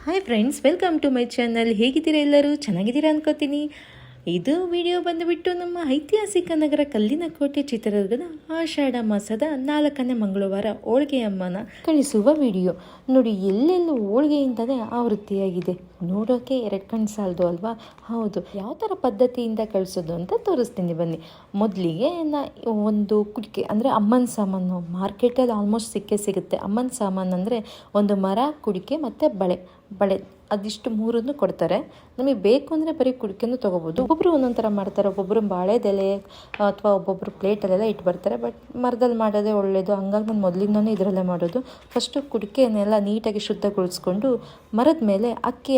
Hi friends, welcome to my channel. ಹೇಗಿದ್ದೀರಾ ಎಲ್ಲರೂ? ಚೆನ್ನಾಗಿದ್ದೀರಾ ಅನ್ಕೋತೀನಿ. ಇದು ವಿಡಿಯೋ ಬಂದುಬಿಟ್ಟು ನಮ್ಮ ಐತಿಹಾಸಿಕ ನಗರ ಕಲ್ಲಿನ ಕೋಟೆ ಚಿತ್ರದುರ್ಗದ ಆಷಾಢ ಮಾಸದ 4ನೇ ಮಂಗಳವಾರ ಹೋಳಿಗೆ ಅಮ್ಮನ ಕಳಿಸುವ ವಿಡಿಯೋ. ನೋಡಿ, ಎಲ್ಲೆಲ್ಲೂ ಹೋಳಿಗೆಯಿಂದಲೇ ಆವೃತ್ತಿಯಾಗಿದೆ. ನೋಡೋಕೆ 2 ಕಣ್ಣು ಸಾಲದು ಅಲ್ವಾ? ಹೌದು. ಯಾವ ಥರ ಪದ್ಧತಿಯಿಂದ ಕಳಿಸೋದು ಅಂತ ತೋರಿಸ್ತೀನಿ ಬನ್ನಿ. ಮೊದಲಿಗೆ ಒಂದು ಕುಡಿಕೆ ಅಂದರೆ ಅಮ್ಮನ ಸಾಮಾನು ಮಾರ್ಕೆಟಲ್ಲಿ ಆಲ್ಮೋಸ್ಟ್ ಸಿಗುತ್ತೆ. ಅಮ್ಮನ ಸಾಮಾನು ಅಂದರೆ ಒಂದು ಮರ, ಕುಡಿಕೆ ಮತ್ತು ಬಳೆ ಅದಿಷ್ಟು 3 ಕೊಡ್ತಾರೆ. ನಮಗೆ ಬೇಕು ಅಂದರೆ ಬರೀ ಕುಡಿಕೆನೂ ತೊಗೋಬೋದು. ಒಬ್ಬೊಬ್ಬರು ಒಂದೊಂದು ಥರ ಮಾಡ್ತಾರೆ. ಒಬ್ಬೊಬ್ಬರು ಬಾಳೆದೆಲೆ ಅಥವಾ ಒಬ್ಬೊಬ್ಬರು ಪ್ಲೇಟಲ್ಲೆಲ್ಲ ಇಟ್ಟು ಬರ್ತಾರೆ. ಬಟ್ ಮರದಲ್ಲಿ ಮಾಡೋದೇ ಒಳ್ಳೆಯದು. ಹಂಗಾಗಿ ನಾನು ಮೊದಲಿಂದನೇ ಇದರಲ್ಲೇ ಮಾಡೋದು. ಫಸ್ಟು ಕುಡಿಕೆಯನ್ನೆಲ್ಲ ನೀಟಾಗಿ ಶುದ್ಧಗೊಳಿಸ್ಕೊಂಡು ಮರದ ಮೇಲೆ ಅಕ್ಕಿ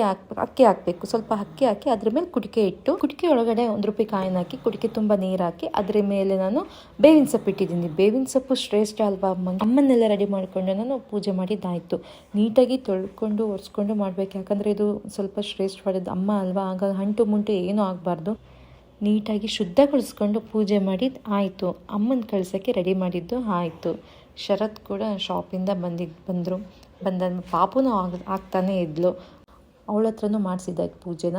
ಹಾಕಬೇಕು. ಸ್ವಲ್ಪ ಅಕ್ಕಿ ಹಾಕಿ ಅದ್ರ ಮೇಲೆ ಕುಡಿಕೆ ಇಟ್ಟು, ಕುಡಿಕೆ ಒಳಗಡೆ 1 ರೂಪಾಯಿ ಕಾಯಿನ್ ಹಾಕಿ, ಕುಡಿಕೆ ತುಂಬ ನೀರು ಹಾಕಿ, ಅದ್ರ ಮೇಲೆ ನಾನು ಬೇವಿನ ಸೊಪ್ಪು ಇಟ್ಟಿದ್ದೀನಿ. ಬೇವಿನ ಸೊಪ್ಪು ಶ್ರೇಷ್ಠ ಅಲ್ವಾ? ಅಮ್ಮನ್ನೆಲ್ಲ ರೆಡಿ ಮಾಡಿಕೊಂಡು ನಾನು ಪೂಜೆ ಮಾಡಿದ್ದಾಯಿತು. ನೀಟಾಗಿ ತೊಳ್ಕೊಂಡು ಒರೆಸ್ಕೊಂಡು ಮಾಡಬೇಕು. ಯಾಕಂದರೆ ಇದು ಸ್ವಲ್ಪ ಶ್ರೇಷ್ಠವಾದದ್ದು ಅಮ್ಮ ಅಲ್ವಾ? ಆಗ ಅಂಟು ಮುಂಟು ಏನೂ ಆಗಬಾರ್ದು. ನೀಟಾಗಿ ಶುದ್ಧಗೊಳಿಸ್ಕೊಂಡು ಪೂಜೆ ಮಾಡಿದ್ದು ಆಯಿತು. ಅಮ್ಮನ ಕಳ್ಸೋಕ್ಕೆ ರೆಡಿ ಮಾಡಿದ್ದು ಆಯಿತು. ಶರತ್ ಕೂಡ ಶಾಪಿಂದ ಬಂದರು. ಪಾಪುನೂ ಆಗ್ತಾನೇ ಇದ್ಲು. ಅವಳ ಹತ್ರನೂ ಮಾಡಿಸಿದ್ದಾಯ್ತು ಪೂಜೆನ.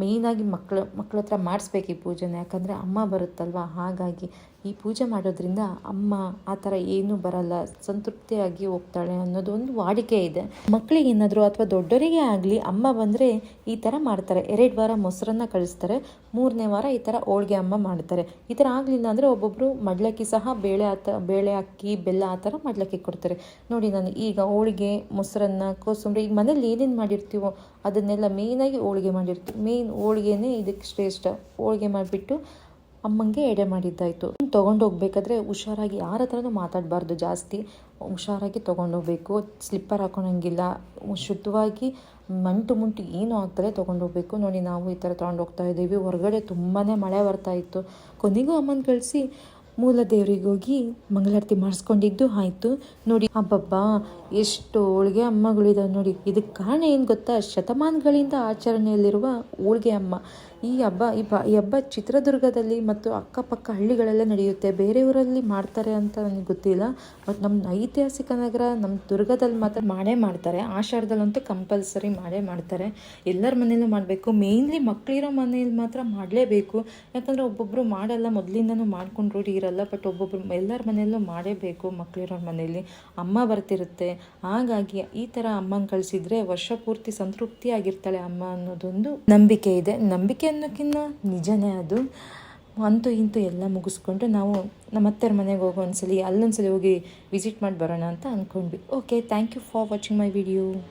ಮೇಯ್ನಾಗಿ ಮಕ್ಕಳ ಹತ್ರ ಮಾಡಿಸ್ಬೇಕು ಈ ಪೂಜೆನ. ಯಾಕಂದರೆ ಅಮ್ಮ ಬರುತ್ತಲ್ವ, ಹಾಗಾಗಿ ಈ ಪೂಜೆ ಮಾಡೋದ್ರಿಂದ ಅಮ್ಮ ಆ ಥರ ಏನೂ ಬರಲ್ಲ, ಸಂತೃಪ್ತಿಯಾಗಿ ಹೋಗ್ತಾಳೆ ಅನ್ನೋದು ಒಂದು ವಾಡಿಕೆ ಇದೆ. ಮಕ್ಕಳಿಗೆ ಏನಾದರೂ ಅಥವಾ ದೊಡ್ಡವರಿಗೆ ಆಗಲಿ ಅಮ್ಮ ಬಂದರೆ ಈ ಥರ ಮಾಡ್ತಾರೆ. 2 ವಾರ ಮೊಸರನ್ನ ಕಳಿಸ್ತಾರೆ, 3ನೇ ವಾರ ಈ ಥರ ಹೋಳಿಗೆ ಅಮ್ಮ ಮಾಡ್ತಾರೆ. ಈ ಥರ ಆಗಲಿಲ್ಲ ಅಂದರೆ ಒಬ್ಬೊಬ್ಬರು ಮಡ್ಲಕ್ಕಿ ಸಹ ಬೇಳೆ ಅಕ್ಕಿ ಬೆಲ್ಲ ಆ ಥರ ಮಡ್ಲಕ್ಕಿ ಕೊಡ್ತಾರೆ. ನೋಡಿ, ನಾನು ಈಗ ಹೋಳಿಗೆ, ಮೊಸರನ್ನ, ಕೋಸಂಬರಿ ಈಗ ಮನೇಲಿ ಏನೇನು ಮಾಡಿರ್ತೀವೋ ಅದನ್ನೆಲ್ಲ ಮೇಯ್ನಾಗಿ ಹೋಳಿಗೆ ಮಾಡಿರ್ತೀವಿ. ಮೇಯ್ನ್ ಹೋಳಿಗೆನೇ ಇದಕ್ಕೆ ಶ್ರೇಷ್ಠ. ಹೋಳಿಗೆ ಮಾಡಿಬಿಟ್ಟು ಅಮ್ಮಂಗೆ ಎಡೆ ಮಾಡಿದ್ದಾಯಿತು. ತೊಗೊಂಡೋಗ್ಬೇಕಾದ್ರೆ ಹುಷಾರಾಗಿ, ಯಾರ ಹತ್ರನೂ ಮಾತಾಡಬಾರ್ದು ಜಾಸ್ತಿ. ಹುಷಾರಾಗಿ ತೊಗೊಂಡೋಗ್ಬೇಕು. ಸ್ಲಿಪ್ಪರ್ ಹಾಕೊಳಂಗಿಲ್ಲ. ಶುದ್ಧವಾಗಿ ಮಂಟು ಏನೂ ಆಗ್ತಾರೆ ತೊಗೊಂಡೋಗ್ಬೇಕು. ನೋಡಿ, ನಾವು ಈ ಥರ ತೊಗೊಂಡೋಗ್ತಾ ಇದ್ದೀವಿ. ಹೊರಗಡೆ ತುಂಬಾ ಮಳೆ ಬರ್ತಾ ಇತ್ತು. ಕೊನೆಗೂ ಅಮ್ಮನ ಕಳಿಸಿ ಮೂಲ ದೇವರಿಗೆ ಹೋಗಿ ಮಂಗಳಾರತಿ ಮಾಡಿಸ್ಕೊಂಡಿದ್ದು ಆಯಿತು. ನೋಡಿ, ಹಬ್ಬಬ್ಬಾ ಎಷ್ಟು ಹೋಳಿಗೆ ಅಮ್ಮಗಳಿದಾವೆ ನೋಡಿ. ಇದಕ್ಕೆ ಕಾರಣ ಏನು ಗೊತ್ತಾ? ಶತಮಾನಗಳಿಂದ ಆಚರಣೆಯಲ್ಲಿರುವ ಹೋಳಿಗೆ ಅಮ್ಮ. ಈ ಹಬ್ಬ ಚಿತ್ರದುರ್ಗದಲ್ಲಿ ಮತ್ತು ಅಕ್ಕಪಕ್ಕ ಹಳ್ಳಿಗಳೆಲ್ಲ ನಡೆಯುತ್ತೆ. ಬೇರೆ ಊರಲ್ಲಿ ಮಾಡ್ತಾರೆ ಅಂತ ನನಗೆ ಗೊತ್ತಿಲ್ಲ. ಬಟ್ ನಮ್ಮ ಐತಿಹಾಸಿಕ ನಗರ ನಮ್ಮ ದುರ್ಗದಲ್ಲಿ ಮಾತ್ರ ಮಾಡೇ ಮಾಡ್ತಾರೆ. ಆಷಾಢದಲ್ಲಂತೂ ಕಂಪಲ್ಸರಿ ಮಾಡೇ ಮಾಡ್ತಾರೆ. ಎಲ್ಲರ ಮನೇಲೂ ಮಾಡಬೇಕು. ಮೇಯ್ನ್ಲಿ ಮಕ್ಕಳಿರೋ ಮನೇಲಿ ಮಾತ್ರ ಮಾಡಲೇಬೇಕು. ಯಾಕಂದರೆ ಒಬ್ಬೊಬ್ಬರು ಮಾಡಲ್ಲ, ಮೊದಲಿಂದನೂ ಮಾಡ್ಕೊಂಡು ರೂಢಿ ಇರಲ್ಲ. ಬಟ್ ಒಬ್ಬೊಬ್ಬರು ಎಲ್ಲರ ಮನೆಯಲ್ಲೂ ಮಾಡೇಬೇಕು. ಮಕ್ಕಳಿರೋ ಮನೆಯಲ್ಲಿ ಅಮ್ಮ ಬರ್ತಿರುತ್ತೆ. ಹಾಗಾಗಿ ಈ ಥರ ಅಮ್ಮನ ಕಳಿಸಿದ್ರೆ ವರ್ಷ ಪೂರ್ತಿ ಸಂತೃಪ್ತಿ ಆಗಿರ್ತಾಳೆ ಅಮ್ಮ ಅನ್ನೋದೊಂದು ನಂಬಿಕೆ ಇದೆ. ನಂಬಿಕೆ ಅನ್ನೋಕ್ಕಿಂತ ನಿಜನೇ ಅದು. ಅಂತೂ ಇಂತೂ ಎಲ್ಲ ಮುಗಿಸ್ಕೊಂಡು ನಾವು ನಮ್ಮ ಅತ್ತೆಯರ ಮನೆಗೆ ಹೋಗೋ ಅಲ್ಲೊಂದ್ಸಲಿ ಹೋಗಿ ವಿಸಿಟ್ ಮಾಡಿ ಬರೋಣ ಅಂತ ಅಂದ್ಕೊಂಡ್ವಿ. Okay, thank you for watching my video.